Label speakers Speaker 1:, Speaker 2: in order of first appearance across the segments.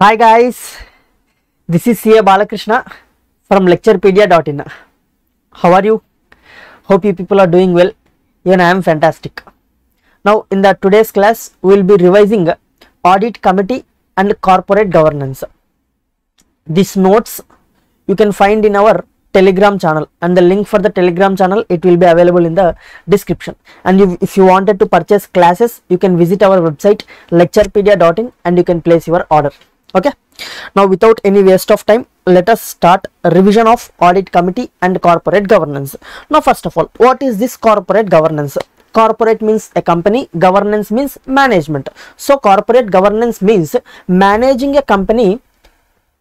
Speaker 1: Hi guys, this is CA Balakrishna from Lecturepedia.in. How are you? Hope you people are doing well. Even I am fantastic. Now in the today's class we will be revising Audit Committee and Corporate Governance. These notes you can find in our Telegram channel, and the link for the Telegram channel it will be available in the description. And if you wanted to purchase classes, you can visit our website Lecturepedia.in and you can place your order. Okay, now without any waste of time, let us start a revision of Audit Committee and Corporate Governance. Now first of all, what is this corporate governance? Corporate means a company, governance means management. So corporate governance means managing a company,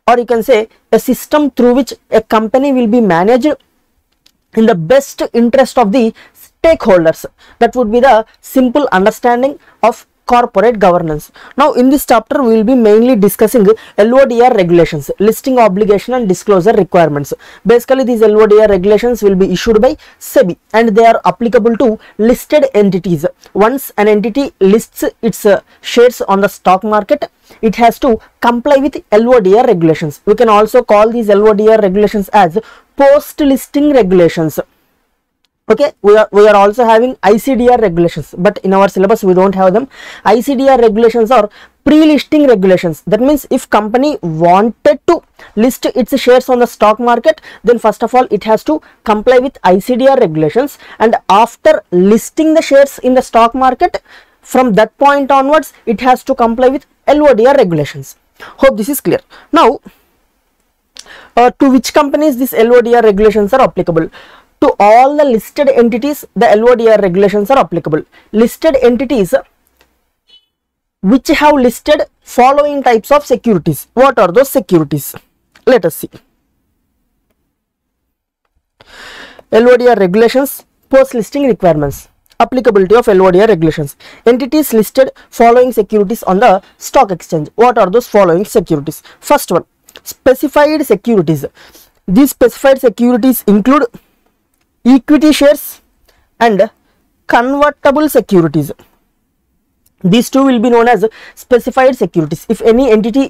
Speaker 1: or you can say a system through which a company will be managed in the best interest of the stakeholders. That would be the simple understanding of corporate governance. Now in this chapter we will be mainly discussing LODR regulations, listing obligation and disclosure requirements. Basically these LODR regulations will be issued by SEBI and they are applicable to listed entities. Once an entity lists its shares on the stock market, it has to comply with LODR regulations. We can also call these LODR regulations as post listing regulations. Okay, we are also having ICDR regulations, but in our syllabus we don't have them. ICDR regulations are pre-listing regulations. That means if company wanted to list its shares on the stock market, then first of all it has to comply with ICDR regulations, and after listing the shares in the stock market, from that point onwards it has to comply with LODR regulations. Hope this is clear. Now to which companies these LODR regulations are applicable? To all the listed entities, the LODR regulations are applicable. Listed entities which have listed following types of securities. What are those securities? Let us see. LODR regulations, post listing requirements. Applicability of LODR regulations. Entities listed following securities on the stock exchange. What are those following securities? First one, specified securities. These specified securities include equity shares and convertible securities. These two will be known as specified securities. If any entity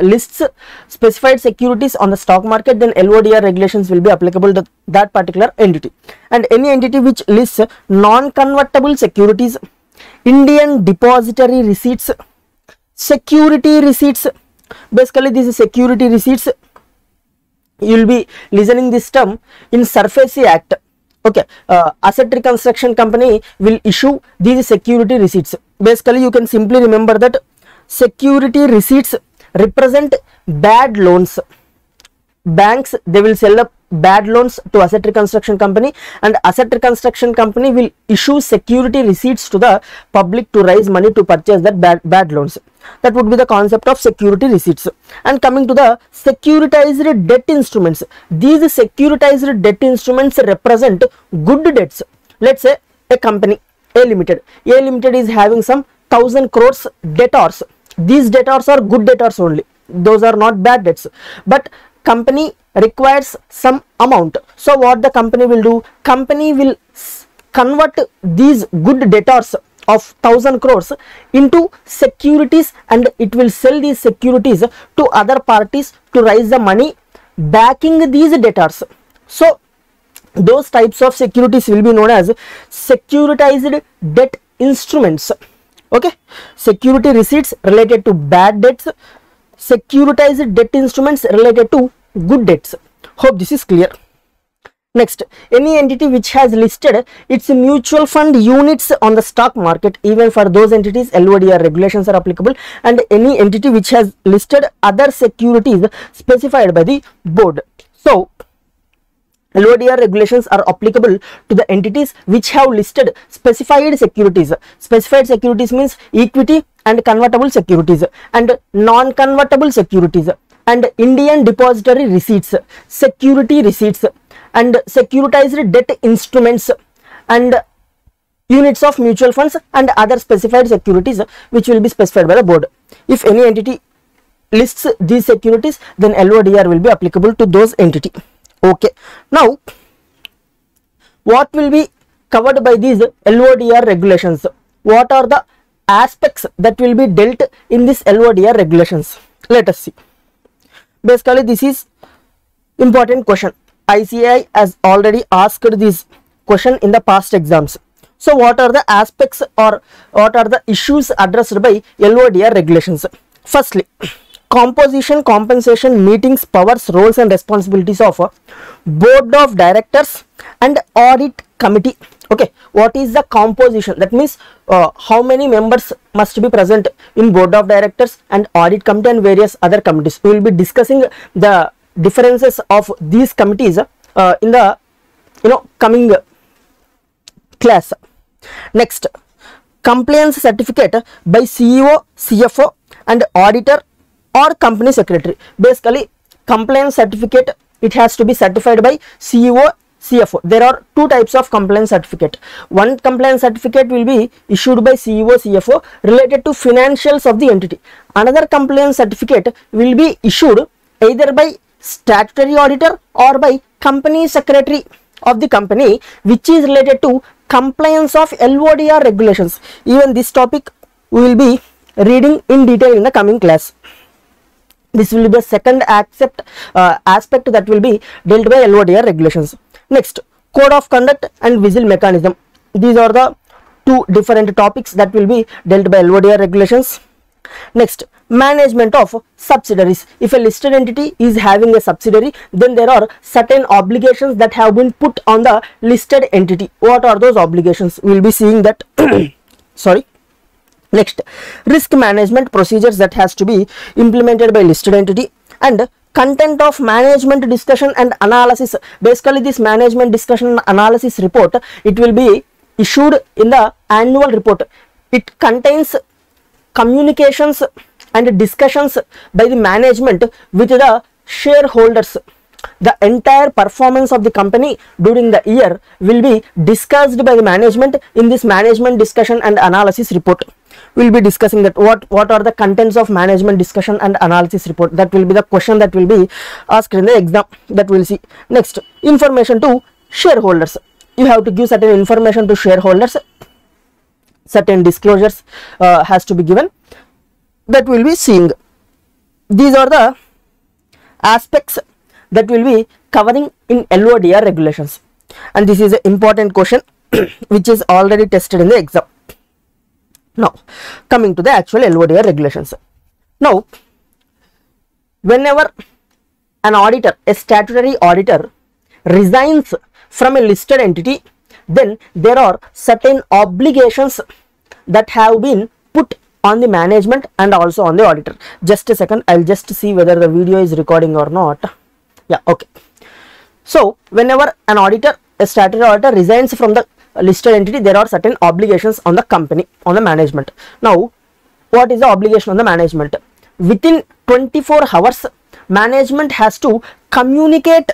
Speaker 1: lists specified securities on the stock market, then LODR regulations will be applicable to that particular entity. And any entity which lists non-convertible securities, Indian depository receipts, security receipts, basically this is security receipts. You will be listening this term in SARFAESI Act. Okay, asset reconstruction company will issue these security receipts. Basically you can simply remember that security receipts represent bad loans. Banks, they will sell up bad loans to asset reconstruction company, and asset reconstruction company will issue security receipts to the public to raise money to purchase that bad loans. That would be the concept of security receipts. And coming to the securitized debt instruments, these securitized debt instruments represent good debts. Let's say a company A Limited is having some 1000 crores debtors. These debtors are good debtors only, those are not bad debts, but company requires some amount. So what the company will do? Company will convert these good debtors of 1000 crores into securities, and it will sell these securities to other parties to raise the money backing these debtors. So those types of securities will be known as securitized debt instruments. Okay, security receipts related to bad debts, securitized debt instruments related to good debts. Hope this is clear. Next, any entity which has listed its mutual fund units on the stock market, even for those entities LODR regulations are applicable. And any entity which has listed other securities specified by the board. So LODR regulations are applicable to the entities which have listed specified securities. Specified securities means equity and convertible securities, and non-convertible securities, and Indian depository receipts, security receipts, and securitized debt instruments, and units of mutual funds, and other specified securities which will be specified by the board. If any entity lists these securities, then LODR will be applicable to those entity. Okay, now what will be covered by these LODR regulations? What are the aspects that will be dealt in this LODR regulations? Let us see. Basically, this is important question. ICAI has already asked this question in the past exams. So what are the aspects or what are the issues addressed by LODR regulations? Firstly, composition, compensation, meetings, powers, roles and responsibilities of board of directors and audit committee. Okay, what is the composition? That means how many members must be present in board of directors and audit committee and various other committees. We will be discussing the differences of these committees in the coming class. Next, compliance certificate by CEO, CFO and auditor or company secretary. Basically, compliance certificate, it has to be certified by CEO, CFO. There are two types of compliance certificate. One compliance certificate will be issued by CEO, CFO related to financials of the entity. Another compliance certificate will be issued either by statutory auditor or by company secretary of the company, which is related to compliance of LODR regulations. Even this topic we will be reading in detail in the coming class. This will be the second aspect that will be dealt by LODR regulations. Next, code of conduct and whistle mechanism. These are the two different topics that will be dealt by LODR regulations. Next, management of subsidiaries. If a listed entity is having a subsidiary, then there are certain obligations that have been put on the listed entity. What are those obligations? We will be seeing that. Sorry. Next, risk management procedures that has to be implemented by listed entity, and content of management discussion and analysis. Basically, this management discussion and analysis report, it will be issued in the annual report. It contains communications and discussions by the management with the shareholders. The entire performance of the company during the year will be discussed by the management in this management discussion and analysis report. We will be discussing that what are the contents of management discussion and analysis report. That will be the question that will be asked in the exam, that we will see. Next, information to shareholders. You have to give certain information to shareholders. Certain disclosures has to be given, that we will be seeing. These are the aspects that will be covering in LODR regulations, and this is an important question which is already tested in the exam. Now, coming to the actual LODR regulations. Now, whenever an auditor, a statutory auditor, resigns from a listed entity, then there are certain obligations that have been put on the management and also on the auditor. Just a second, I'll just see whether the video is recording or not. Yeah, okay. So, whenever an auditor, a statutory auditor, resigns from the listed entity, there are certain obligations on the company, on the management. Now, what is the obligation on the management? Within 24 hours, management has to communicate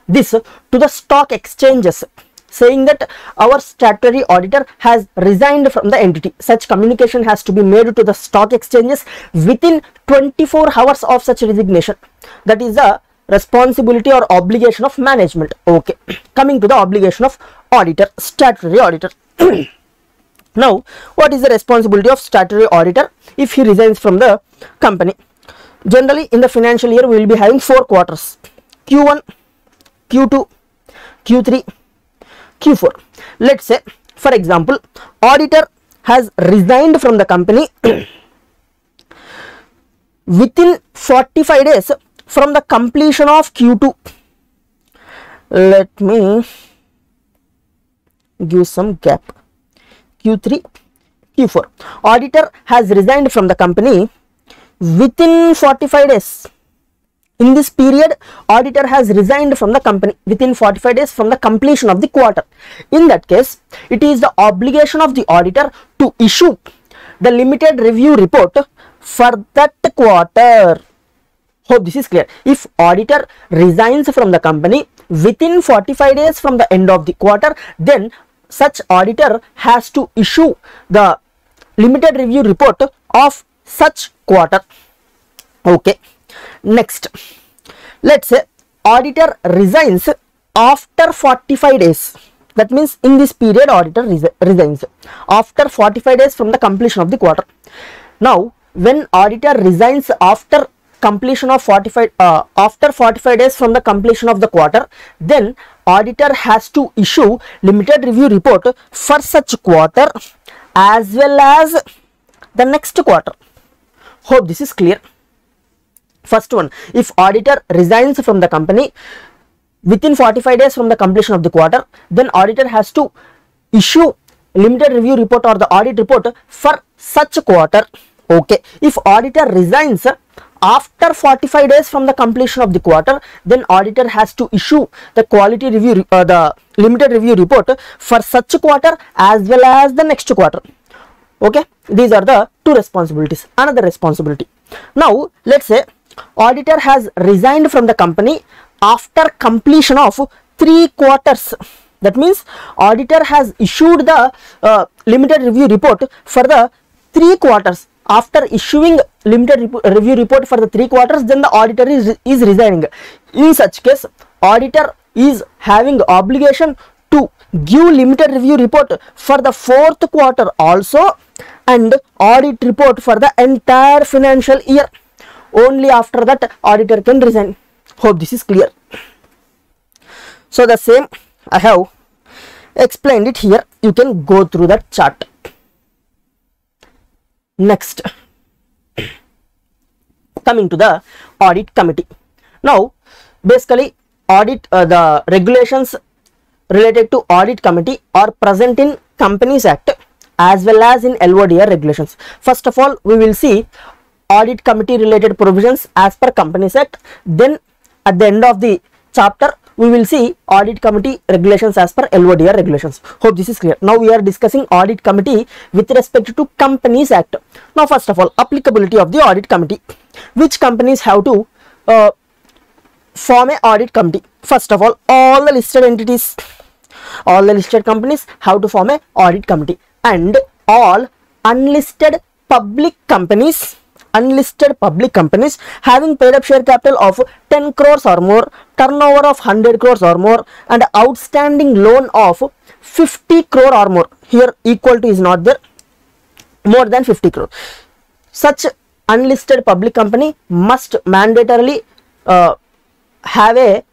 Speaker 1: this to the stock exchanges, saying that our statutory auditor has resigned from the entity. Such communication has to be made to the stock exchanges within 24 hours of such resignation. That is the responsibility or obligation of management. Okay, coming to the obligation of auditor, statutory auditor. Now, what is the responsibility of statutory auditor if he resigns from the company? Generally, in the financial year, we will be having 4 quarters: Q1, Q2, Q3, Q4. Let's say, for example, auditor has resigned from the company within 45 days from the completion of Q2. Let me give some gap. Q3, Q4. Auditor has resigned from the company within 45 days. In this period, auditor has resigned from the company within 45 days from the completion of the quarter. In that case, it is the obligation of the auditor to issue the limited review report for that quarter. Hope this is clear. If auditor resigns from the company within 45 days from the end of the quarter, then such auditor has to issue the limited review report of such quarter. Okay. Next, let's say auditor resigns after 45 days. That means in this period auditor resigns after 45 days from the completion of the quarter. Now, when auditor resigns after completion of 45 after 45 days from the completion of the quarter, then auditor has to issue limited review report for such quarter as well as the next quarter. Hope this is clear. First one, if auditor resigns from the company within 45 days from the completion of the quarter, then auditor has to issue limited review report or the audit report for such quarter. Okay, if auditor resigns after 45 days from the completion of the quarter, then auditor has to issue the quality review the limited review report for such quarter as well as the next quarter. Okay, these are the two responsibilities. Another responsibility, now let's say auditor has resigned from the company after completion of 3 quarters. That means auditor has issued the limited review report for the 3 quarters. After issuing limited review report for the 3 quarters, then the auditor is resigning. In such case, auditor is having obligation to give limited review report for the 4th quarter also and audit report for the entire financial year. Only after that auditor can resign. Hope this is clear. So the same I have explained it here. You can go through that chart. Next, coming to the audit committee. Now basically audit the regulations related to audit committee are present in Companies Act as well as in LODR regulations. First of all, we will see audit committee related provisions as per Companies Act. Then at the end of the chapter we will see audit committee regulations as per LODR regulations. Hope this is clear. Now we are discussing audit committee with respect to Companies Act. Now first of all, applicability of the audit committee. Which companies have to form a audit committee? First of all the listed entities, all the listed companies have to form a audit committee, and all unlisted public companies having paid up share capital of 10 crores or more, turnover of 100 crores or more, and outstanding loan of 50 crore or more. Here equal to is not there, more than 50 crore. Such unlisted public company must mandatorily have a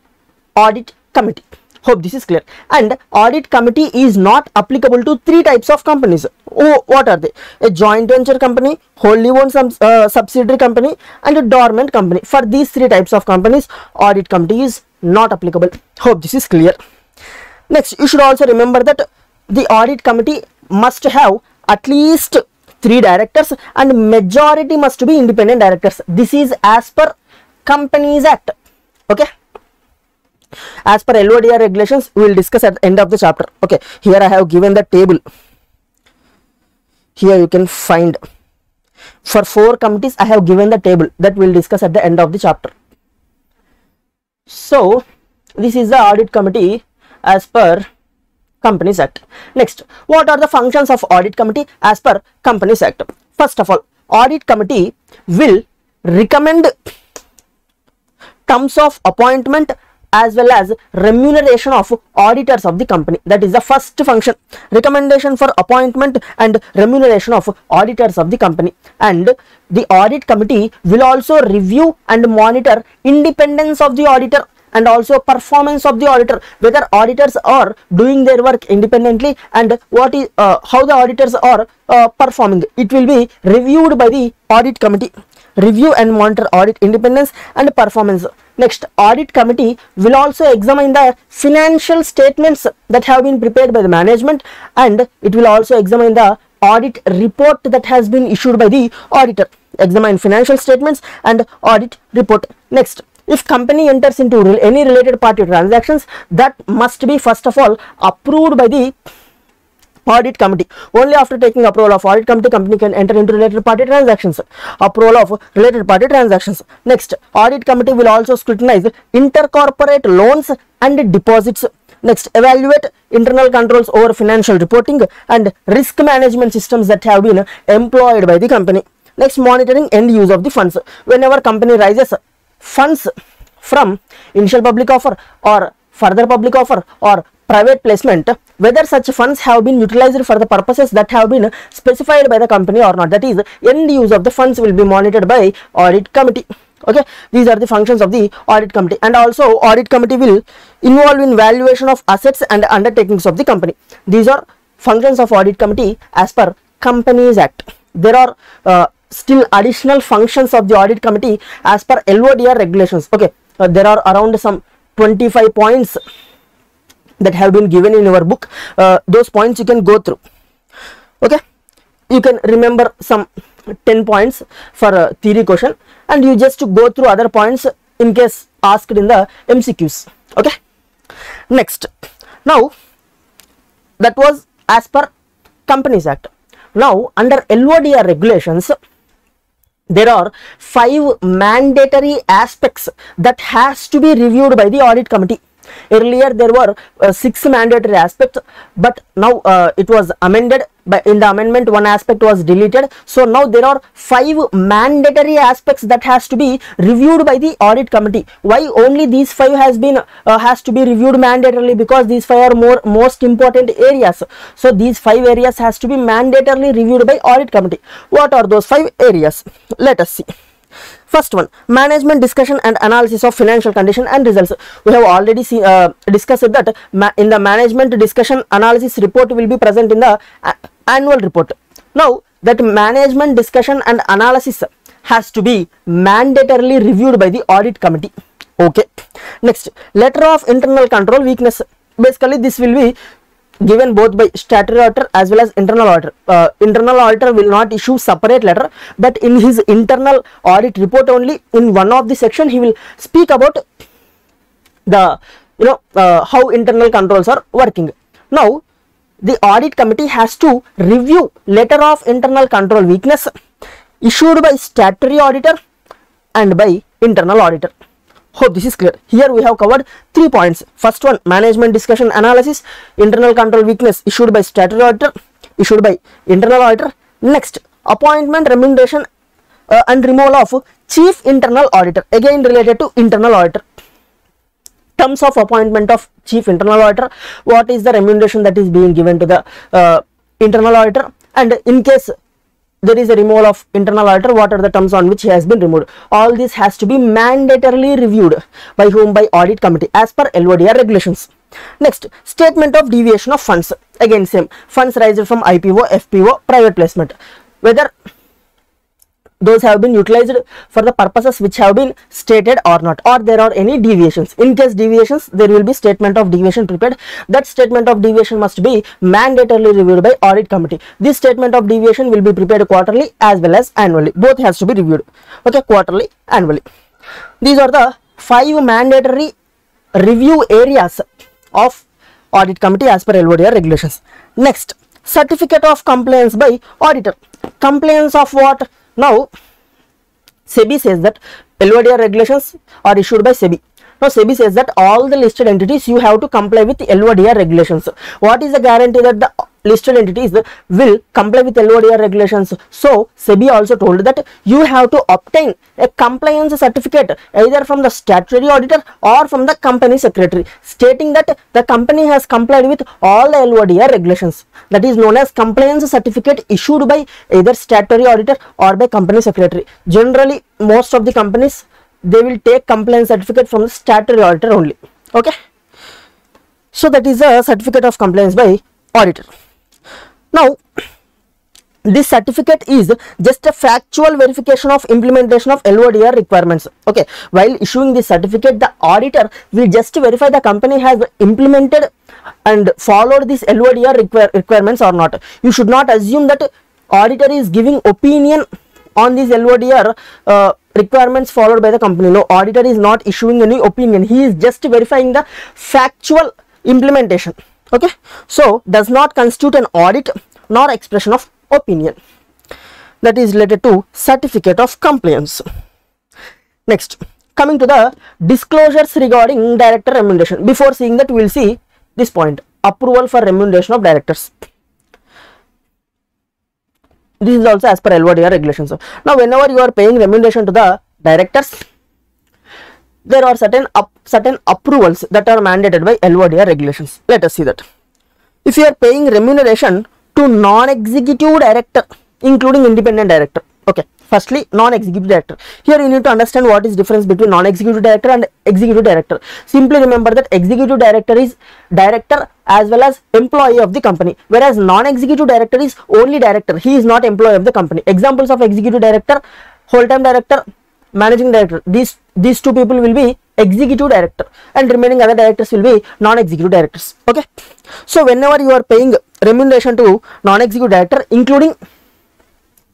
Speaker 1: audit committee. Hope this is clear. And audit committee is not applicable to 3 types of companies. Oh, what are they? A joint venture company, wholly owned subsidiary company, and a dormant company. For these 3 types of companies, audit committee is not applicable. Hope this is clear. Next, you should also remember that the audit committee must have at least 3 directors and majority must be independent directors. This is as per Companies Act. Okay. As per LODR regulations, we will discuss at the end of the chapter. Okay, here I have given the table. Here you can find for 4 committees I have given the table that we will discuss at the end of the chapter. So this is the audit committee as per Companies Act. Next, what are the functions of audit committee as per Companies Act? First of all, audit committee will recommend terms of appointment as well as remuneration of auditors of the company. That is the first function, recommendation for appointment and remuneration of auditors of the company. And the audit committee will also review and monitor independence of the auditor and also performance of the auditor, whether auditors are doing their work independently and what is how the auditors are performing. It will be reviewed by the audit committee. Review and monitor audit independence and performance. Next, audit committee will also examine the financial statements that have been prepared by the management, and it will also examine the audit report that has been issued by the auditor. Examine financial statements and audit report. Next, if company enters into any related party transactions, that must be first of all approved by the audit committee. Only after taking approval of audit committee, company can enter into related party transactions. Approval of related party transactions. Next, audit committee will also scrutinize intercorporate loans and deposits. Next, evaluate internal controls over financial reporting and risk management systems that have been employed by the company. Next, monitoring end use of the funds. Whenever company raises funds from initial public offer or further public offer or private placement, whether such funds have been utilized for the purposes that have been specified by the company or not. That is, end use of the funds will be monitored by audit committee. Okay, these are the functions of the audit committee. And also audit committee will involve in valuation of assets and undertakings of the company. These are functions of audit committee as per Companies Act. There are still additional functions of the audit committee as per LODR regulations. Okay, there are around some 25 points that have been given in your book. Those points you can go through. Okay, you can remember some 10 points for a theory question, and you just go through other points in case asked in the MCQs. Okay, next, now that was as per Companies Act. Now under LODR regulations, there are 5 mandatory aspects that has to be reviewed by the audit committee. Earlier there were 6 mandatory aspects, but now it was amended. But in the amendment, one aspect was deleted. So now there are 5 mandatory aspects that has to be reviewed by the audit committee. Why only these 5 has to be reviewed mandatorily? Because these 5 are most important areas. So these 5 areas has to be mandatorily reviewed by audit committee. What are those 5 areas? Let us see. First one, management discussion and analysis of financial condition and results. We have already discussed that in the management discussion analysis report will be present in the annual report. Now that management discussion and analysis has to be mandatorily reviewed by the audit committee. Okay. Next, letter of internal control weakness. Basically this will be given both by statutory auditor as well as internal auditor. Internal auditor will not issue separate letter, but in his internal audit report only, in one of the section he will speak about the how internal controls are working. Now the audit committee has to review letter of internal control weakness issued by statutory auditor and by internal auditor. Hope this is clear. Here we have covered 3 points. First one, management discussion analysis, internal control weakness issued by statutory auditor, issued by internal auditor. Next, appointment, remuneration and removal of chief internal auditor, again related to internal auditor. Terms of appointment of chief internal auditor, what is the remuneration that is being given to the internal auditor, and in case there is a removal of internal auditor, what are the terms on which he has been removed. All this has to be mandatorily reviewed by whom? By audit committee as per LODR regulations. Next, statement of deviation of funds. Again same, funds raised from IPO, FPO, private placement, whether those have been utilized for the purposes which have been stated or not, or there are any deviations. In case deviations, there will be statement of deviation prepared. That statement of deviation must be mandatorily reviewed by audit committee. This statement of deviation will be prepared quarterly as well as annually. Both has to be reviewed. Okay, quarterly, annually. These are the 5 mandatory review areas of audit committee as per LODR regulations. Next, certificate of compliance by auditor. Compliance of what? Now SEBI says that LODR regulations are issued by SEBI. Now SEBI says that all the listed entities you have to comply with LODR regulations. What is the guarantee that the listed entities will comply with LODR regulations? So SEBI also told that you have to obtain a compliance certificate either from the statutory auditor or from the company secretary, stating that the company has complied with all the LODR regulations. That is known as compliance certificate issued by either statutory auditor or by company secretary. Generally most of the companies, they will take compliance certificate from the statutory auditor only. Okay, so that is a certificate of compliance by auditor. Now this certificate is just a factual verification of implementation of LODR requirements. Okay, while issuing this certificate, the auditor will just verify the company has implemented and followed these LODR requirements or not. You should not assume that auditor is giving opinion on these LODR requirements followed by the company. No, auditor is not issuing any opinion. He is just verifying the factual implementation. Okay, so does not constitute an audit nor expression of opinion. That is related to certificate of compliance. Next, coming to the disclosures regarding director remuneration. Before seeing that, we will see this point, approval for remuneration of directors. This is also as per LODR regulations. Now whenever you are paying remuneration to the directors, there are certain approvals that are mandated by LODR regulations. Let us see that. If you are paying remuneration to non-executive director, including independent director, okay, Firstly, non-executive director. Here you need to understand what is difference between non-executive director and executive director. Simply remember that executive director is director as well as employee of the company, whereas non-executive director is only director. He is not employee of the company. Examples of executive director: whole-time director, managing director. These two people will be executive director, and remaining other directors will be non-executive directors. Okay. So whenever you are paying remuneration to non-executive director, including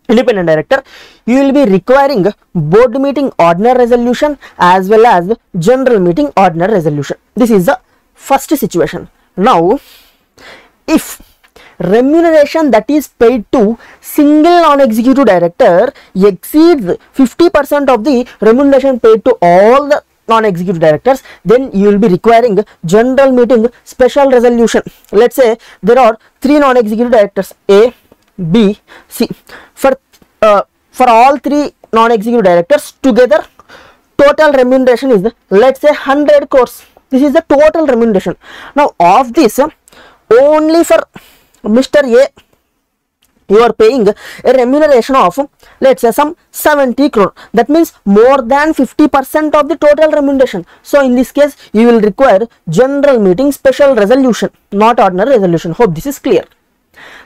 Speaker 1: independent director, you will be requiring board meeting ordinary resolution as well as general meeting ordinary resolution. This is the first situation. Now, if remuneration that is paid to single non-executive director exceeds 50% of the remuneration paid to all the non-executive directors, then you will be requiring general meeting special resolution. Let's say there are 3 non-executive directors, A, B, C. For all 3 non-executive directors together, total remuneration is, let's say, 100 crores. This is the total remuneration. Now, of this, only for Mr. A, you are paying a remuneration of, let's say, some 70 crore. That means more than 50% of the total remuneration. So in this case, you will require general meeting special resolution, not ordinary resolution. Hope this is clear.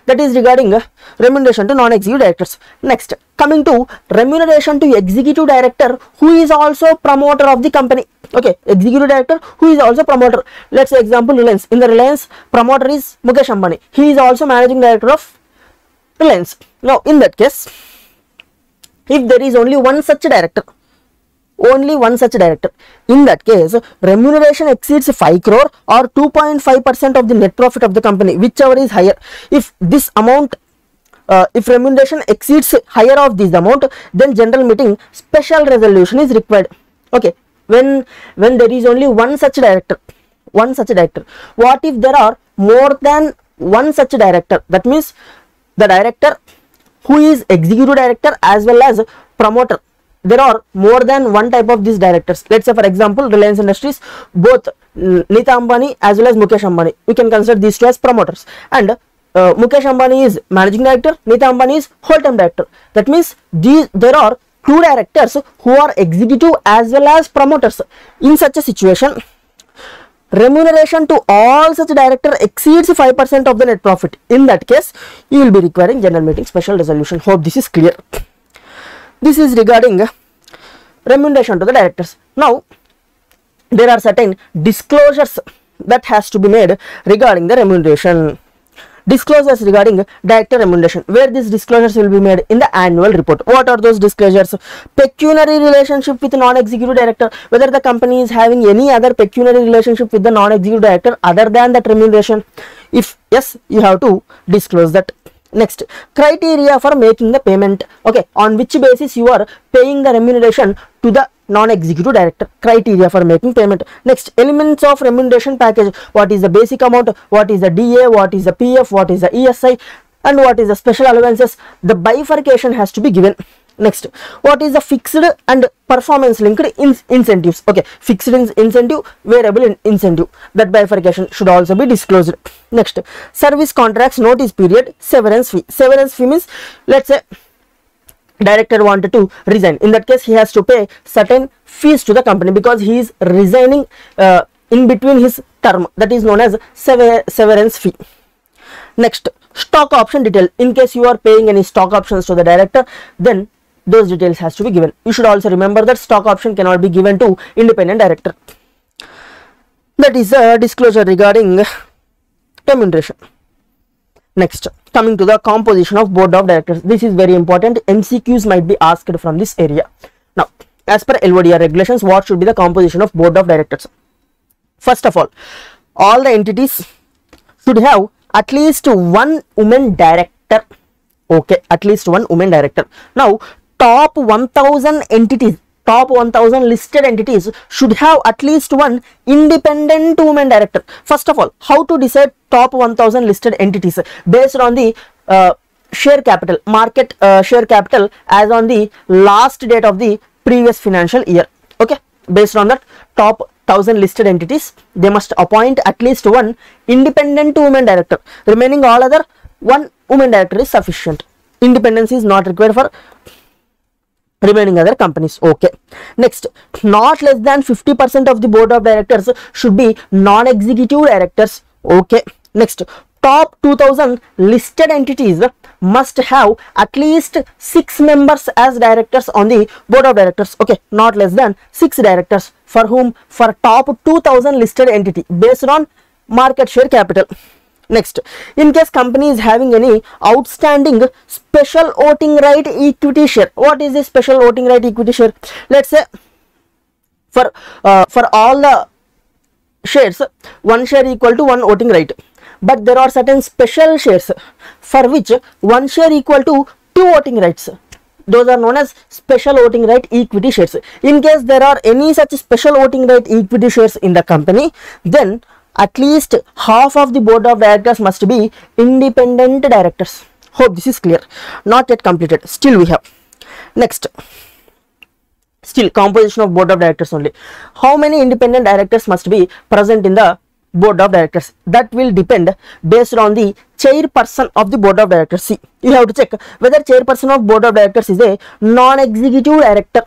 Speaker 1: That is regarding remuneration to non-executive directors. Next, coming to remuneration to executive director who is also promoter of the company. Okay, executive director who is also promoter. Let's say example Reliance. In the Reliance, promoter is Mukesh Ambani. He is also managing director of Reliance. Now in that case, if there is only one such director, in that case, remuneration exceeds 5 crore or 2.5% of the net profit of the company, whichever is higher. If this amount, if remuneration exceeds higher of this amount, then general meeting special resolution is required. Okay, when there is only one such director. What if there are more than one such director? That means the director who is executive director as well as promoter, there are more than one type of these directors. Let's say for example Reliance Industries, both Nita Ambani as well as Mukesh Ambani, we can consider these two as promoters, and Mukesh Ambani is managing director, Nita Ambani is whole-time director. That means there are 2 directors who are executive as well as promoters. In such a situation, remuneration to all such director exceeds 5% of the net profit. In that case, you will be requiring general meeting special resolution. Hope this is clear. This is regarding remuneration to the directors. Now, there are certain disclosures that has to be made regarding the remuneration. Disclosures regarding director remuneration, where these disclosures will be made in the annual report. What are those disclosures? Pecuniary relationship with non-executive director, whether the company is having any other pecuniary relationship with the non-executive director other than that remuneration. If yes, you have to disclose that. Next, criteria for making the payment. Okay, on which basis you are paying the remuneration to the non-executive director. Criteria for making payment. Next, elements of remuneration package. What is the basic amount? What is the DA? What is the PF? What is the ESI? And what is the special allowances? The bifurcation has to be given. Next, what is the fixed and performance linked incentives? Okay, fixed incentive, variable incentive. That bifurcation should also be disclosed. Next, service contracts, notice period, severance fee. Severance fee means, let's say director wanted to resign. In that case, he has to pay certain fees to the company because he is resigning in between his term. That is known as severance fee. Next, stock option detail. In case you are paying any stock options to the director, then those details has to be given. You should also remember that stock option cannot be given to independent director. That is a disclosure regarding remuneration. Next, coming to the composition of board of directors. This is very important. MCQs might be asked from this area. Now, as per LODR regulations, what should be the composition of board of directors? First of all the entities should have at least one woman director. Okay, at least one woman director. Now, top 1000 entities, top 1000 listed entities should have at least one independent woman director. First of all, how to decide top 1000 listed entities? Based on the share capital, market share capital as on the last date of the previous financial year. Okay, based on that, top 1000 listed entities, they must appoint at least one independent woman director. Remaining all other, one woman director is sufficient. Independence is not required for remaining other companies. Okay. Next, not less than 50% of the board of directors should be non-executive directors. Okay. Next, top 2000 listed entities must have at least 6 members as directors on the board of directors. Okay, not less than 6 directors. For whom? For top 2000 listed entity based on market share capital. Next, in case company is having any outstanding special voting right equity share. What is the special voting right equity share? Let's say for all the shares, 1 share equal to 1 voting right, but there are certain special shares for which 1 share equal to 2 voting rights. Those are known as special voting right equity shares. In case there are any such special voting right equity shares in the company, then at least half of the board of directors must be independent directors. Hope this is clear. Not yet completed. Still we have. Next, still composition of board of directors only. How many independent directors must be present in the board of directors? That will depend based on the chairperson of the board of directors. See, you have to check whether chairperson of board of directors is a non-executive director.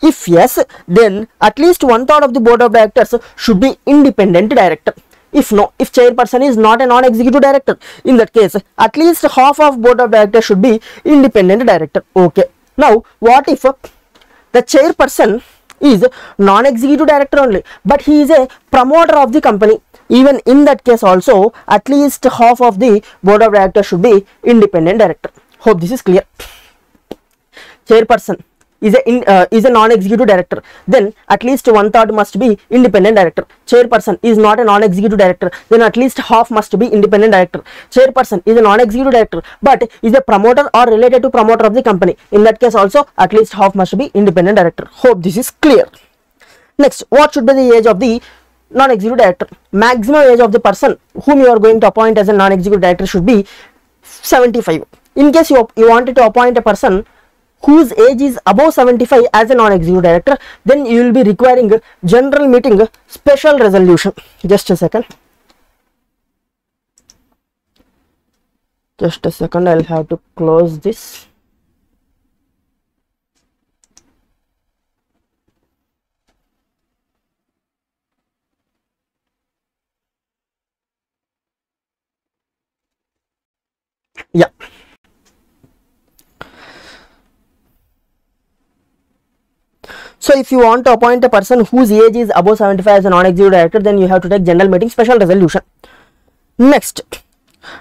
Speaker 1: If yes, then at least 1/3 of the board of directors should be independent director. If no, if chairperson is not a non-executive director, in that case at least half of board of directors should be independent director. Okay. Now, what if the chairperson is non-executive director only, but he is a promoter of the company? Even in that case also, at least half of the board of directors should be independent director. Hope this is clear. Chairperson is a non-executive director, then at least 1/3 must be independent director. Chairperson is not a non-executive director, then at least half must be independent director. Chairperson is a non-executive director but is a promoter or related to promoter of the company. In that case also, at least half must be independent director. Hope this is clear. Next, what should be the age of the non-executive director? Maximum age of the person whom you are going to appoint as a non-executive director should be 75. In case you wanted to appoint a person whose age is above 75 as a non-executive director, then you will be requiring general meeting special resolution. Just a second. Just a second, I'll have to close this. Yeah. So if you want to appoint a person whose age is above 75 as a non-executive director, then you have to take general meeting special resolution. Next,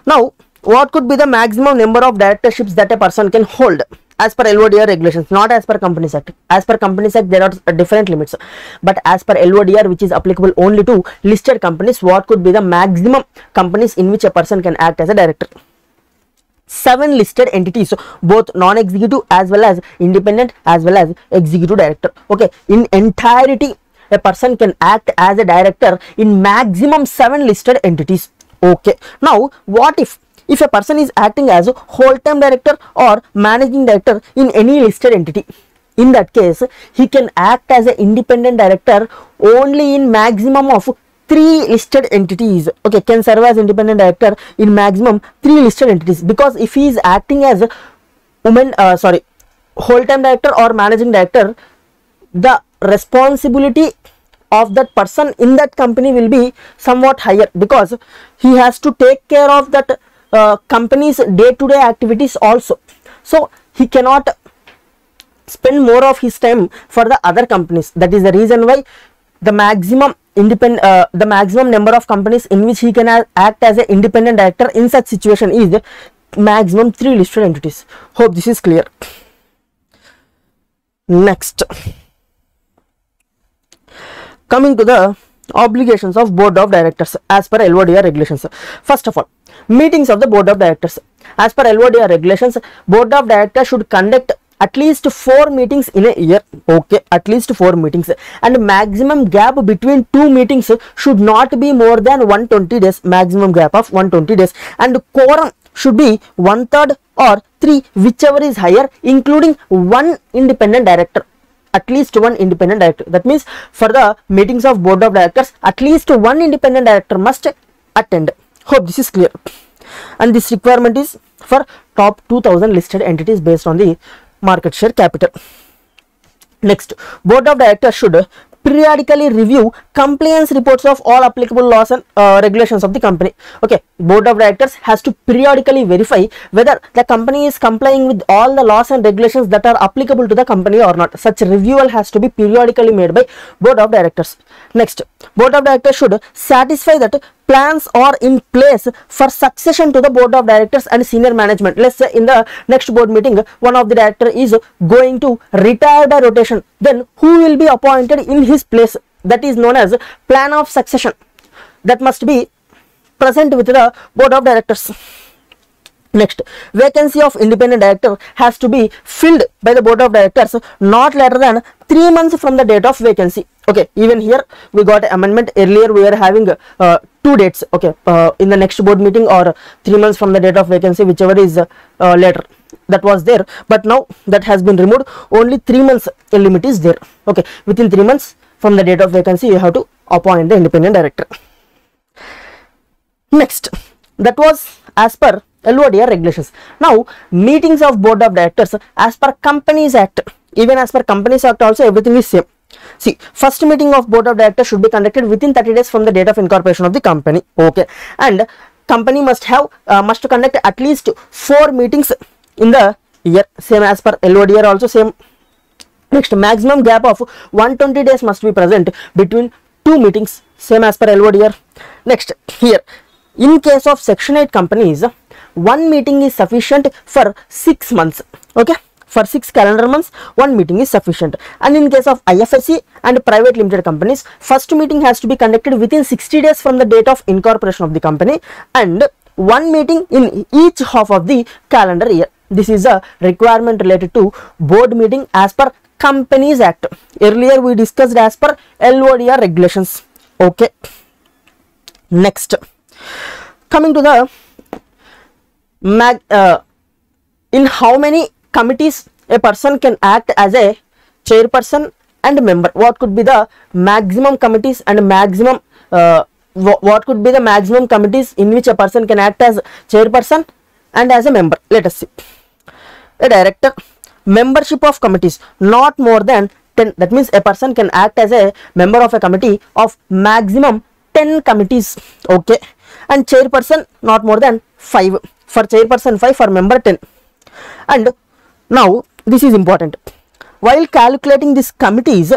Speaker 1: now what could be the maximum number of directorships that a person can hold as per LODR regulations, not as per Companies Act. As per Companies Act there are different limits, but as per LODR, which is applicable only to listed companies, what could be the maximum companies in which a person can act as a director? 7 listed entities, both non-executive as well as independent as well as executive director. Okay, in entirety a person can act as a director in maximum 7 listed entities. Okay, now what if a person is acting as a whole-time director or managing director in any listed entity? In that case, he can act as an independent director only in maximum of 3 listed entities. Okay, can serve as independent director in maximum 3 listed entities, because if he is acting as whole-time director or managing director, the responsibility of that person in that company will be somewhat higher, because he has to take care of that company's day-to-day activities also. So he cannot spend more of his time for the other companies. That is the reason why the maximum number of companies in which he can act as an independent director in such situation is maximum 3 listed entities. Hope this is clear. Next, coming to the obligations of board of directors as per LODR regulations. First of all, meetings of the board of directors. As per LODR regulations, board of directors should conduct at least 4 meetings in a year. Okay, at least 4 meetings, and maximum gap between 2 meetings should not be more than 120 days. Maximum gap of 120 days, and quorum should be 1/3 or 3, whichever is higher, including 1 independent director. At least 1 independent director. That means for the meetings of board of directors, at least 1 independent director must attend. Hope this is clear. And this requirement is for top 2000 listed entities based on the market share capital. Next, board of directors should periodically review compliance reports of all applicable laws and regulations of the company. Okay, board of directors has to periodically verify whether the company is complying with all the laws and regulations that are applicable to the company or not. Such review has to be periodically made by board of directors. Next, board of directors should satisfy that plans are in place for succession to the board of directors and senior management. Let's say in the next board meeting, one of the director is going to retire by rotation. Then who will be appointed in his place? That is known as plan of succession. That must be present with the board of directors. Next, vacancy of independent director has to be filled by the board of directors not later than 3 months from the date of vacancy. Okay, even here we got amendment. Earlier we were having 2 dates. Okay, in the next board meeting or 3 months from the date of vacancy, whichever is later, that was there, but now that has been removed. Only 3 months limit is there. Okay, within 3 months from the date of vacancy you have to appoint the independent director. Next, that was as per LODR regulations. Now, meetings of board of directors as per Companies Act. Even as per Companies Act also everything is same. See, first meeting of board of directors should be conducted within 30 days from the date of incorporation of the company. Okay, and company must conduct at least 4 meetings in the year. Same as per LODR also same. Next, maximum gap of 120 days must be present between 2 meetings. Same as per LODR. Next, here in case of Section 8 companies, 1 meeting is sufficient for 6 months. Okay, for 6 calendar months 1 meeting is sufficient. And in case of IFSC and private limited companies, first meeting has to be conducted within 60 days from the date of incorporation of the company, and 1 meeting in each half of the calendar year. This is a requirement related to board meeting as per Companies Act. Earlier we discussed as per LODR regulations. Okay, next, coming to the in how many committees a person can act as a chairperson and member. What could be the maximum committees and maximum what could be the maximum committees in which a person can act as chairperson and as a member? Let us see. A director, membership of committees not more than 10. That means a person can act as a member of a committee of maximum 10 committees. Okay, and chairperson not more than 5. For chairperson 5, for member 10. And now this is important. While calculating these committees,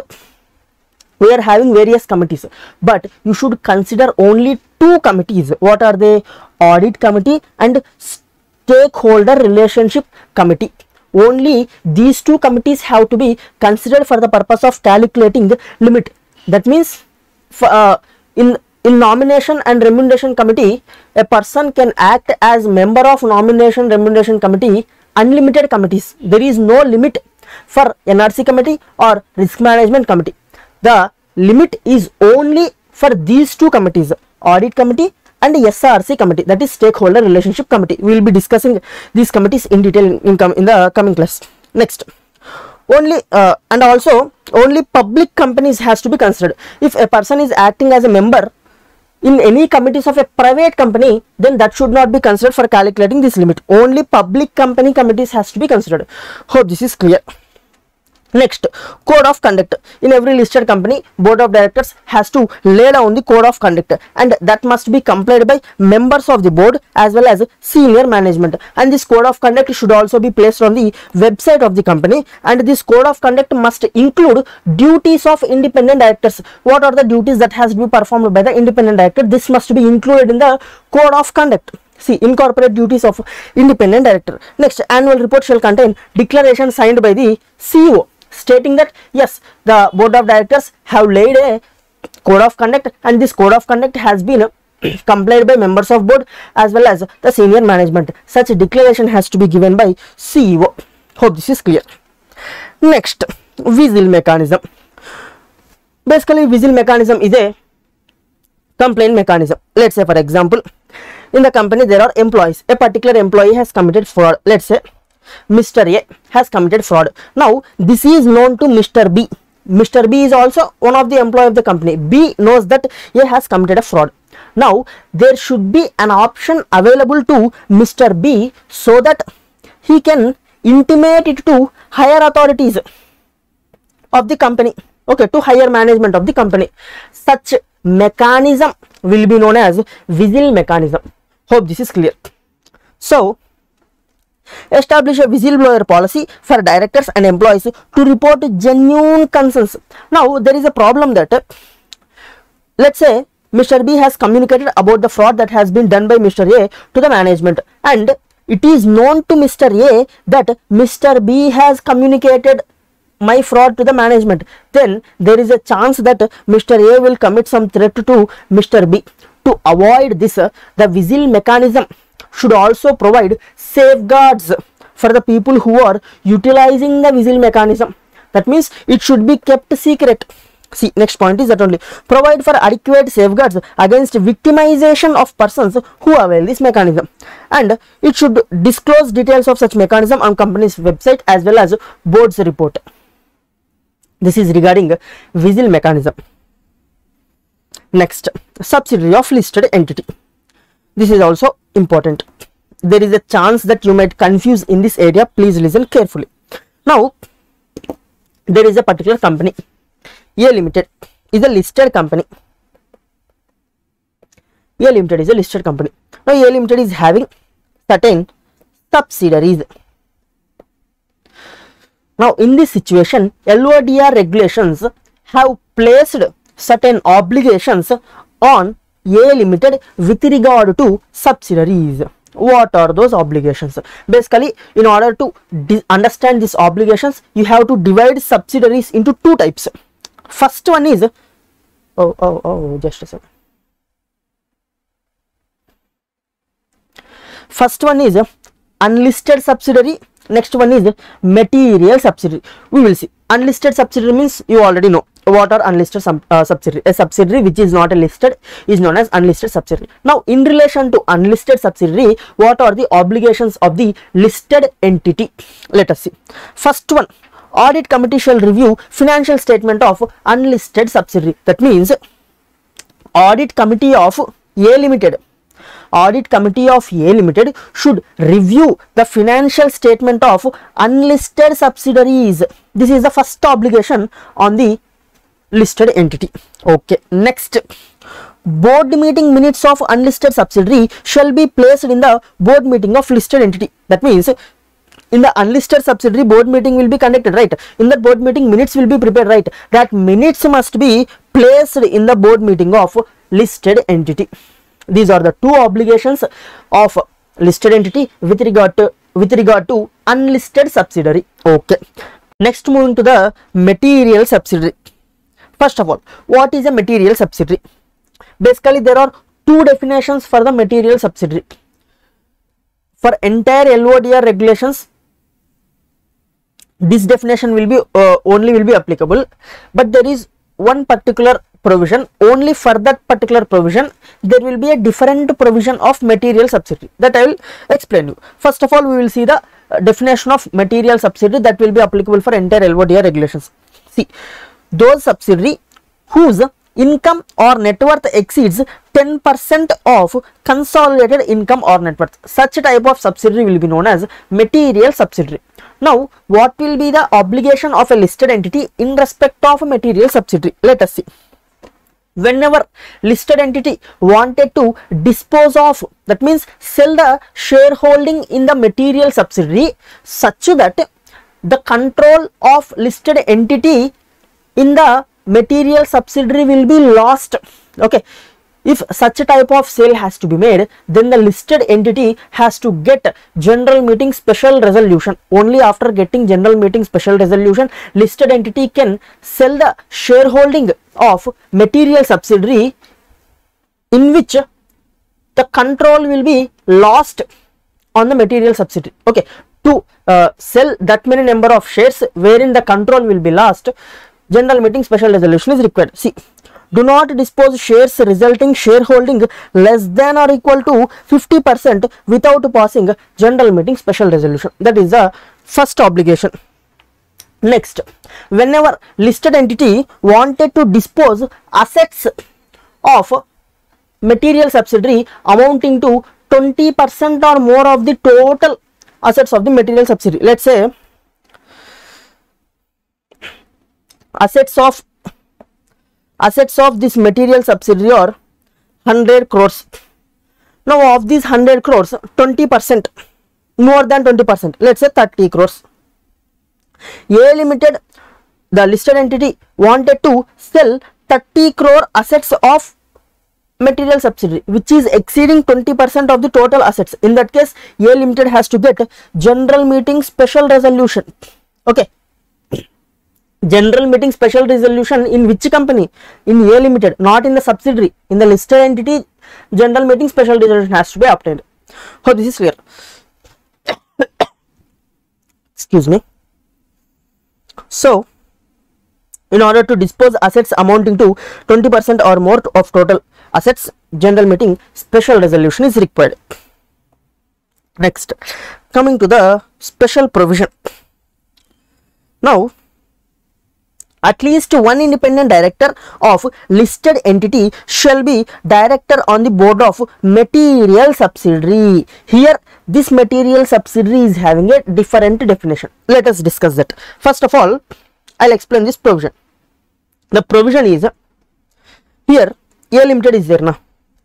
Speaker 1: we are having various committees, but you should consider only 2 committees. What are they? Audit committee and stakeholder relationship committee. Only these 2 committees have to be considered for the purpose of calculating the limit. That means for, in nomination and remuneration committee, a person can act as member of nomination remuneration committee, unlimited committees. There is no limit for NRC committee or risk management committee. The limit is only for these 2 committees, audit committee and SRC committee, that is stakeholder relationship committee. We will be discussing these committees in detail in the coming class. Next, only and also only public companies has to be considered. If a person is acting as a member in any committees of a private company, then that should not be considered for calculating this limit. Only public company committees has to be considered. Hope this is clear. Next, code of conduct. In every listed company, board of directors has to lay down the code of conduct, and that must be complied by members of the board as well as senior management. And this code of conduct should also be placed on the website of the company, and this code of conduct must include duties of independent directors. What are the duties that has to be performed by the independent director? This must be included in the code of conduct. See, incorporate duties of independent director. Next, annual report shall contain declaration signed by the CEO stating that yes, the board of directors have laid a code of conduct, and this code of conduct has been complied by members of board as well as the senior management. Such a declaration has to be given by CEO. Hope this is clear. Next, whistle mechanism. Basically, whistle mechanism is a complaint mechanism. Let's say, for example, in the company there are employees. A particular employee has committed fraud. Let's say Mr. A has committed fraud. Now this is known to Mr. B. Mr. B is also one of the employee of the company. B knows that A has committed a fraud. Now there should be an option available to Mr. B so that he can intimate it to higher authorities of the company, okay, to higher management of the company. Such mechanism will be known as whistle mechanism. Hope this is clear. So establish a whistleblower policy for directors and employees to report genuine concerns. Now there is a problem that let's say Mr. B has communicated about the fraud that has been done by Mr. A to the management, and it is known to Mr. A that Mr. B has communicated my fraud to the management. Then there is a chance that Mr. A will commit some threat to Mr. B. To avoid this, the whistle mechanism should also provide safeguards for the people who are utilizing the whistle mechanism. That means it should be kept secret. See, next point is that only provide for adequate safeguards against victimization of persons who avail this mechanism, and it should disclose details of such mechanism on company's website as well as board's report. This is regarding whistle mechanism. Next, subsidiary of listed entity. This is also important. There is a chance that you might confuse in this area. Please listen carefully. Now, there is a particular company. A Limited is a listed company. A Limited is a listed company. Now, A Limited is having certain subsidiaries. Now, in this situation, LODR regulations have placed certain obligations on A Limited with regard to subsidiaries. What are those obligations? Basically, in order to understand these obligations, you have to divide subsidiaries into two types. First one is just a second. First one is unlisted subsidiary. Next one is material subsidiary. We will see. Unlisted subsidiary means you already know what are unlisted subsidiary. A subsidiary which is not listed is known as unlisted subsidiary. Now, in relation to unlisted subsidiary, what are the obligations of the listed entity? Let us see. First one, audit committee shall review financial statement of unlisted subsidiary. That means audit committee of A Limited. Audit committee of A Limited should review the financial statement of unlisted subsidiaries. This is the first obligation on the listed entity. Okay. Next, board meeting minutes of unlisted subsidiary shall be placed in the board meeting of listed entity. That means in the unlisted subsidiary, board meeting will be conducted, right? In that board meeting, minutes will be prepared, right? That minutes must be placed in the board meeting of listed entity. These are the two obligations of listed entity with regard to unlisted subsidiary. Okay. Next, moving to the material subsidiary. First of all, what is a material subsidiary? Basically, there are two definitions for the material subsidiary. For entire LODR regulations, this definition will be only will be applicable, but there is one particular provision. Only for that particular provision there will be a different provision of material subsidiary that I will explain you. First of all, we will see the definition of material subsidiary that will be applicable for entire LODR regulations. See, those subsidiary whose income or net worth exceeds 10% of consolidated income or net worth, such type of subsidiary will be known as material subsidiary. Now, what will be the obligation of a listed entity in respect of a material subsidiary? Let us see. Whenever listed entity wanted to dispose of, that means sell the shareholding in the material subsidiary such that the control of listed entity in the material subsidiary will be lost. Okay. If such a type of sale has to be made, then the listed entity has to get general meeting special resolution. Only after getting general meeting special resolution, listed entity can sell the shareholding of material subsidiary in which the control will be lost on the material subsidiary. Okay, to sell that many number of shares wherein the control will be lost, general meeting special resolution is required. See, do not dispose shares resulting shareholding less than or equal to 50% without passing general meeting special resolution. That is the first obligation. Next, whenever listed entity wanted to dispose assets of material subsidiary amounting to 20% or more of the total assets of the material subsidiary. Let's say assets of this material subsidiary are 100 crores. Now of these 100 crores, 20%, more than 20%, let's say 30 crores. A Limited, the listed entity, wanted to sell 30 crore assets of material subsidiary, which is exceeding 20% of the total assets. In that case, A Limited has to get general meeting special resolution. Okay. General meeting special resolution in which company? In A Limited, not in the subsidiary. In the listed entity, general meeting special resolution has to be obtained. Hope this is clear. Excuse me. So, in order to dispose assets amounting to 20% or more of total assets, general meeting special resolution is required. Next, coming to the special provision. Now, at least one independent director of listed entity shall be director on the board of material subsidiary. Here, this material subsidiary is having a different definition. Let us discuss that. First of all, I'll explain this provision. The provision is, here A Limited is there now.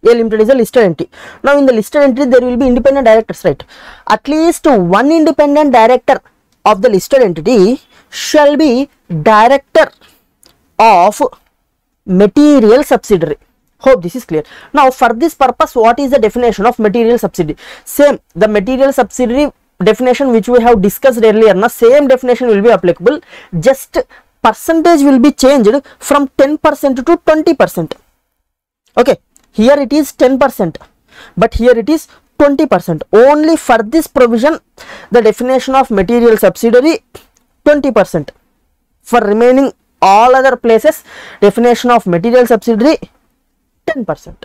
Speaker 1: A Limited is a listed entity. Now in the listed entity there will be independent directors, right? At least one independent director of the listed entity shall be director of material subsidiary. Hope this is clear. Now for this purpose, what is the definition of material subsidiary? Same, the material subsidiary definition which we have discussed earlier, na same definition will be applicable, just percentage will be changed from 10% to 20%. Okay, here it is 10%, but here it is 20%. Only for this provision, the definition of material subsidiary 20%. For remaining all other places, definition of material subsidiary 10%.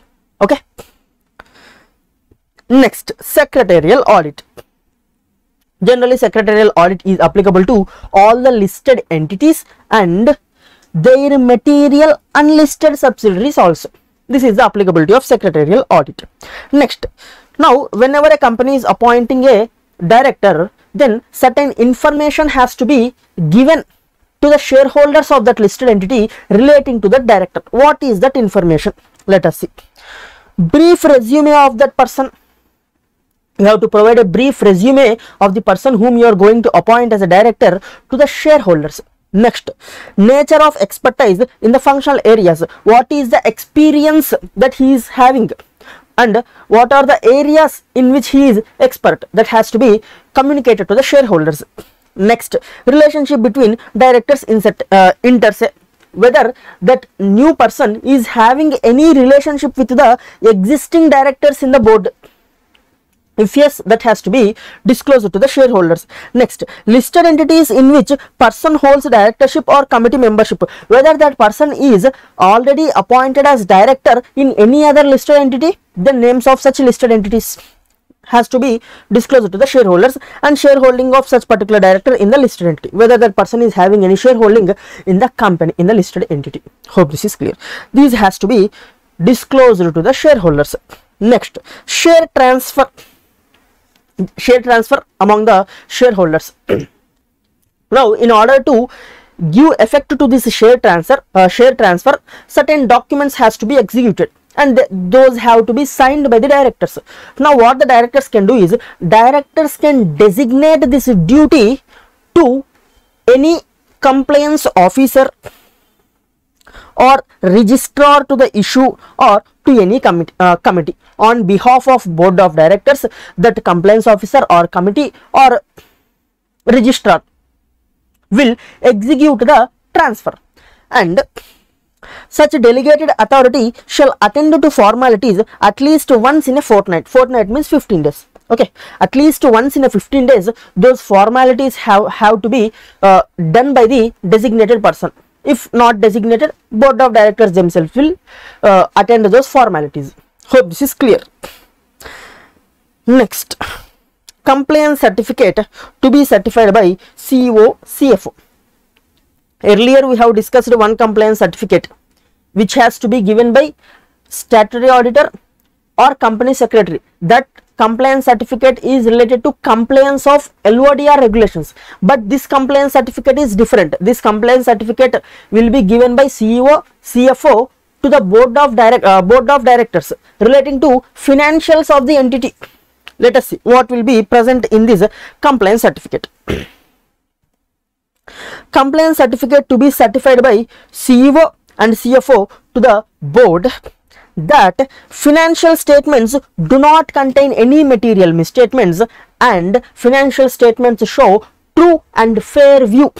Speaker 1: Okay. Next, secretarial audit. Generally, secretarial audit is applicable to all the listed entities and their material unlisted subsidiaries also. This is the applicability of secretarial audit. Next, now whenever a company is appointing a director, then certain information has to be given to the shareholders of that listed entity relating to that director. What is that information? Let us see. Brief resume of that person. You have to provide a brief resume of the person whom you are going to appoint as a director to the shareholders. Next, nature of expertise in the functional areas. What is the experience that he is having and what are the areas in which he is expert, that has to be communicated to the shareholders. Next, relationship between directors inter se, whether that new person is having any relationship with the existing directors in the board. If yes, that has to be disclosed to the shareholders. Next, listed entities in which person holds directorship or committee membership, whether that person is already appointed as director in any other listed entity, the names of such listed entities has to be disclosed to the shareholders, and shareholding of such particular director in the listed entity, whether that person is having any shareholding in the company, in the listed entity. Hope this is clear. These has to be disclosed to the shareholders. Next, share transfer among the shareholders. Now, in order to give effect to this share transfer, certain documents has to be executed, and those have to be signed by the directors. Now, what the directors can do is, directors can designate this duty to any compliance officer or registrar to the issue or to any committee on behalf of board of directors. That compliance officer or committee or registrar will execute the transfer, and such delegated authority shall attend to formalities at least once in a fortnight. Fortnight means 15 days. Okay, at least once in a 15 days, those formalities have to be done by the designated person. If not designated, board of directors themselves will attend those formalities. Hope this is clear. Next, compliance certificate to be certified by CEO, CFO. Earlier we have discussed one compliance certificate which has to be given by statutory auditor or company secretary. That compliance certificate is related to compliance of LODR regulations, but this compliance certificate is different. This compliance certificate will be given by CEO, CFO to the board of directors relating to financials of the entity. Let us see what will be present in this compliance certificate. Compliance certificate to be certified by CEO and CFO to the board that financial statements do not contain any material misstatements and financial statements show true and fair view.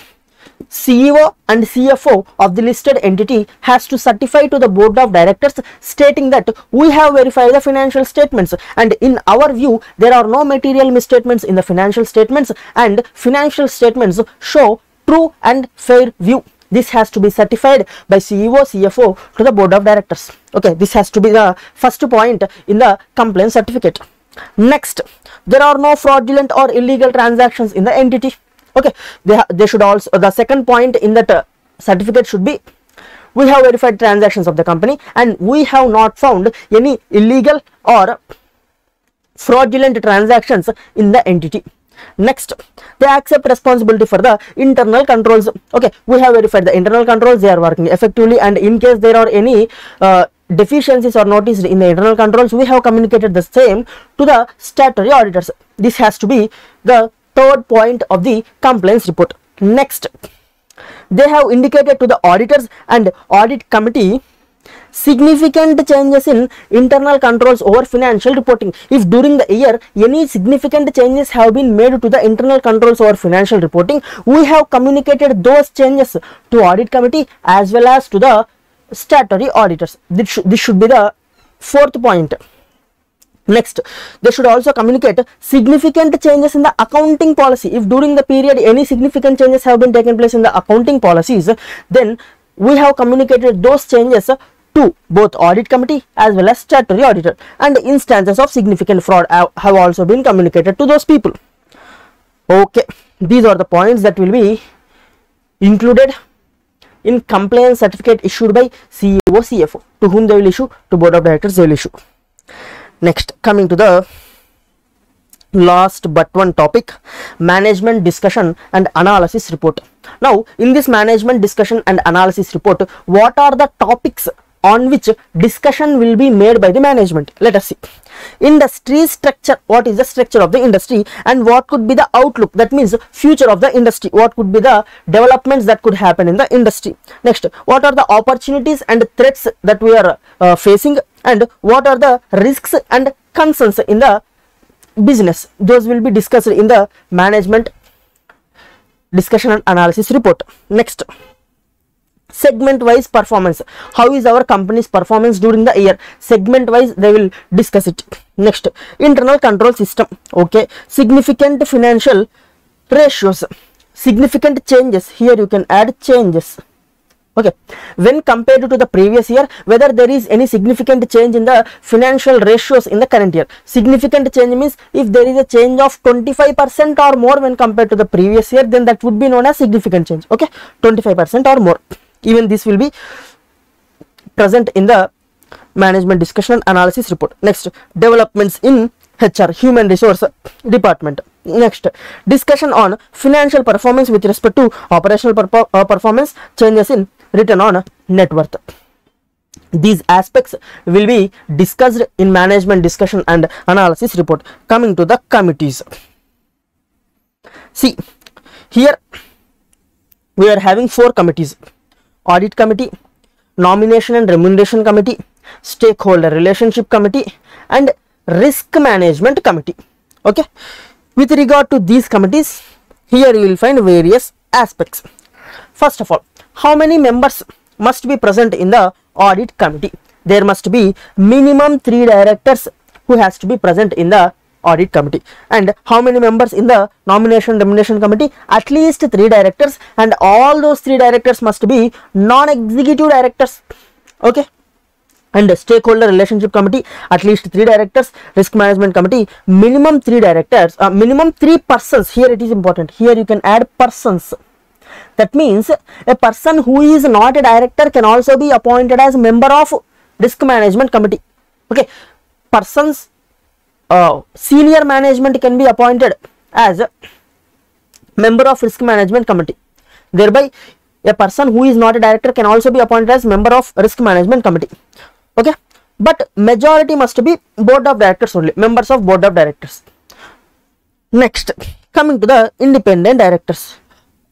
Speaker 1: CEO and CFO of the listed entity has to certify to the board of directors stating that we have verified the financial statements and in our view there are no material misstatements in the financial statements and financial statements show true and fair view. This has to be certified by CEO, CFO to the board of directors. Okay, this has to be the first point in the compliance certificate. Next, there are no fraudulent or illegal transactions in the entity. Okay, they should also, the second point in that certificate should be, we have verified transactions of the company and we have not found any illegal or fraudulent transactions in the entity. Next, they accept responsibility for the internal controls. Okay, we have verified the internal controls, they are working effectively, and in case there are any deficiencies or noticed in the internal controls, we have communicated the same to the statutory auditors. This has to be the third point of the compliance report. Next, they have indicated to the auditors and audit committee significant changes in internal controls over financial reporting. If during the year any significant changes have been made to the internal controls over financial reporting, we have communicated those changes to audit committee as well as to the statutory auditors. This should be the fourth point. Next, they should also communicate significant changes in the accounting policy. If during the period any significant changes have been taken place in the accounting policies, then we have communicated those changes to both audit committee as well as statutory auditor, and instances of significant fraud have also been communicated to those people. Okay, these are the points that will be included in compliance certificate issued by CEO, CFO. To whom they will issue? To board of directors they will issue. Next, coming to the last but one topic, management discussion and analysis report. Now, in this management discussion and analysis report, what are the topics on which discussion will be made by the management? Let us see. Industry structure. What is the structure of the industry and what could be the outlook? That means future of the industry. What could be the developments that could happen in the industry? Next, what are the opportunities and threats that we are facing, and what are the risks and concerns in the business? Those will be discussed in the management discussion and analysis report. Next, segment wise performance. How is our company's performance during the year? Segment wise they will discuss it. Next, internal control system. Okay, significant financial ratios, significant changes. Here you can add changes. Okay, when compared to the previous year, whether there is any significant change in the financial ratios in the current year. Significant change means if there is a change of 25% or more when compared to the previous year, then that would be known as significant change. Okay, 25% or more. Even this will be present in the management discussion and analysis report. Next, developments in HR, human resource department. Next, discussion on financial performance with respect to operational performance, changes in return on net worth. These aspects will be discussed in management discussion and analysis report. Coming to the committees. See, here we are having 4 committees: Audit Committee, Nomination and Remuneration Committee, Stakeholder Relationship Committee, and Risk Management Committee. Okay, with regard to these committees, here you will find various aspects. First of all, how many members must be present in the Audit Committee? There must be minimum 3 directors who has to be present in the Audit Committee. And how many members in the Nomination Remuneration Committee? At least 3 directors, and all those 3 directors must be non-executive directors. Okay, and Stakeholder Relationship Committee, at least 3 directors. Risk Management Committee, minimum 3 directors, minimum 3 persons. Here it is important, here you can add persons. That means a person who is not a director can also be appointed as member of Risk Management Committee. Okay, persons senior management can be appointed as a member of risk management committee. Thereby, a person who is not a director can also be appointed as member of risk management committee. Okay, but majority must be board of directors only, members of board of directors. Next, coming to the independent directors.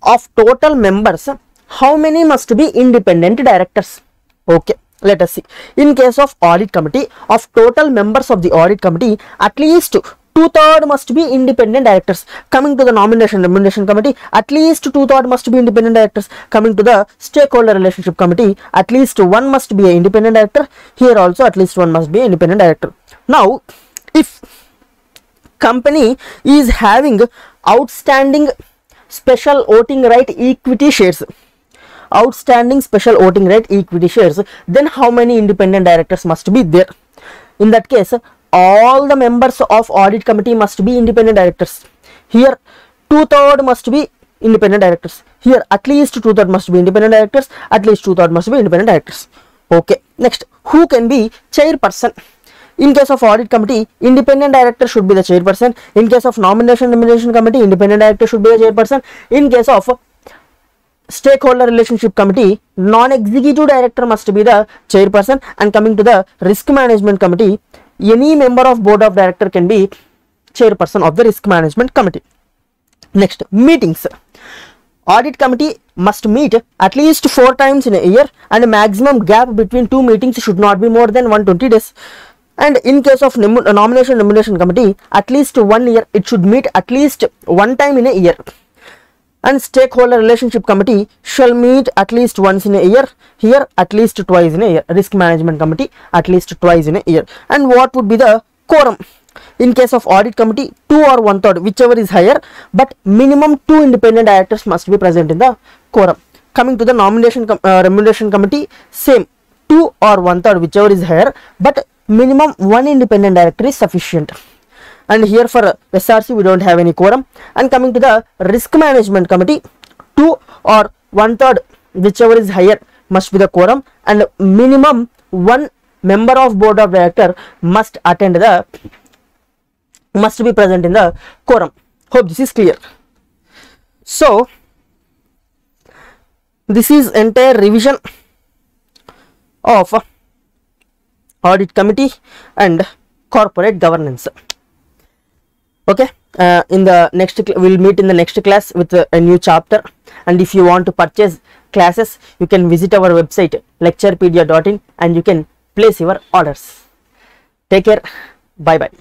Speaker 1: Of total members, how many must be independent directors? Okay, let us see. In case of audit committee, of total members of the audit committee, at least 2/3 must be independent directors. Coming to the nomination remuneration committee, at least 2/3 must be independent directors. Coming to the stakeholder relationship committee, at least one must be an independent director. Here also at least one must be an independent director. Now, if company is having outstanding special voting right equity shares, then how many independent directors must be there? In that case, all the members of audit committee must be independent directors. Here 2/3 must be independent directors. Here at least 2/3 must be independent directors. At least 2/3 must be independent directors. Okay, next, who can be chairperson? In case of audit committee, independent director should be the chairperson. In case of nomination remuneration committee, independent director should be the chairperson. In case of stakeholder relationship committee, non-executive director must be the chairperson. And coming to the risk management committee, any member of board of director can be chairperson of the risk management committee. Next, meetings. Audit committee must meet at least 4 times in a year, and a maximum gap between 2 meetings should not be more than 120 days. And in case of nomination remuneration committee, at least 1 year it should meet at least 1 time in a year. And stakeholder relationship committee shall meet at least once in a year. Here at least twice in a year. Risk management committee at least twice in a year. And what would be the quorum? In case of audit committee, 2 or 1/3, whichever is higher, but minimum 2 independent directors must be present in the quorum. Coming to the nomination remuneration committee, same, 2 or 1/3, whichever is higher, but minimum 1 independent director is sufficient. And here for SRC we don't have any quorum. And coming to the risk management committee, 2 or 1/3, whichever is higher, must be the quorum, and minimum 1 member of board of director must be present in the quorum. Hope this is clear. So this is entire revision of audit committee and corporate governance. Okay, in the next we'll meet in the next class with a new chapter. And if you want to purchase classes, you can visit our website lecturepedia.in and you can place your orders. Take care. Bye bye.